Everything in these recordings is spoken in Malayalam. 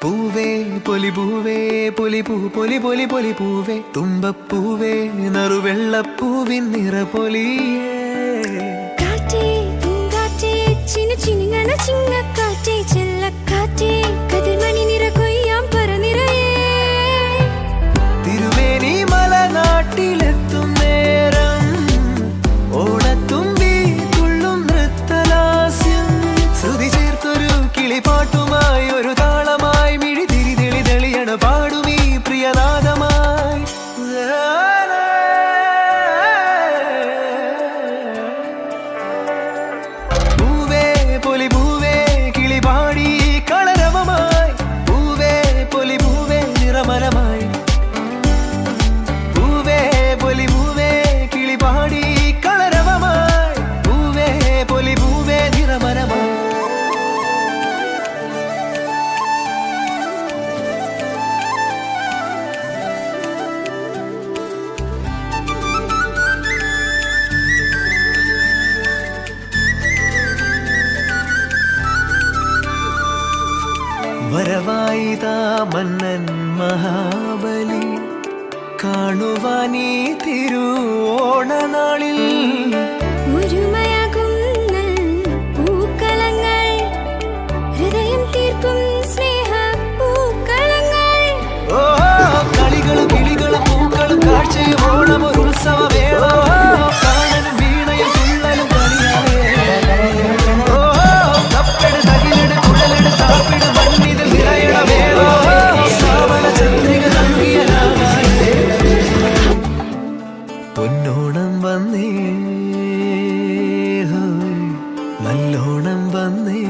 പൂവേ പൊലിപൂവേ പൊലിപൂ പൊലി പൊലി പൊലിപൂവേ തുമ്പപ്പൂവേ നറുവെള്ളപ്പൂവിൻ നിറപൊലിയേ കാറ്റേ പൂങ്കാറ്റേ ചിന്നുചിന്നുങ്ങണ ചിങ്ങക്കാറ്റേ ചെല്ലക്കാറ്റേ കതിർമണി നിറ കൊയ്യാം പറനിറയേ തിരുമേനി മലനാട്ടിലെത്തും നേരം ഓണത്തുമ്പി തുള്ളും നൃത്തലാസ്യം ശ്രുതി ചേർത്തൊരു കിളിപ്പാട്ടുമായി ഒരു താളമായി മിഴി തിരി തെളി തെളിയണ പാടുമീ പ്രിയനാദമായി പൂവേ പൊലി പൂവേ കിളി പാടി കളരവമായി പൂവേ പൊലി പൂവേ നിറമനമായി പൂവേ പൊലി പൂവേ കിളി പാടി കളരവമായി പൂവേ പൊലി പൂവേ നിറമനമായി വരവായിതാ മന്നൻ മഹാബലി കാണുവാനീ തിരുവോണനാളിൽ ഒരുമയാകും പൂക്കളങ്ങൾ ഹൃദയം തീർക്കും സ്നേഹ പൂക്കളങ്ങൾ ഓ കളികളും കിളികളും പൂക്കളും കാഴ്ചയും ഓണം ഒരു ഉത്സവവേള കാണലും വീണയും തുള്ളലും കളിയാവേ ഓ കപ്പട് തകിലട് കുഴലട് താപ്പിട് മണ്ണിതിൽ നിറയണ വേള സാവന ചന്ദ്രിക നൽകിയ രാഗായേ പൊന്നോണം വന്നേ ഹോയ് നല്ലോണം വന്നേ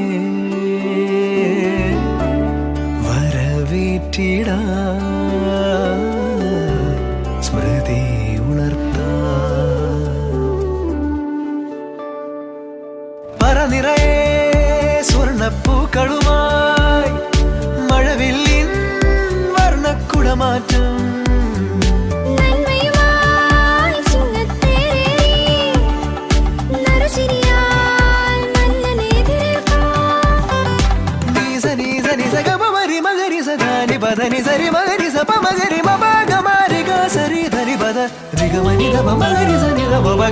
വരവേറ്റിടാ സ്മൃതി ഉണർത്താ പറനിറയെ സ്വർണ്ണപ്പൂക്കളുമായി മഴവില്ലിൻ വർണ്ണക്കുടമാറ്റം നന്മയുമായി ചിങ്ങത്തേരേറി നറുചിരിയാൽ മന്നനെതിരേൽക്കാം നീസ നീസ നിസ ഗമരി മഗരി സദാനി പദനി സരി മഗരി സപ മഗരി മപ ഗമാരി ഗ സരി ധനി പദ രിഗമനി ധപ മഗരി സനി ധപ ഗ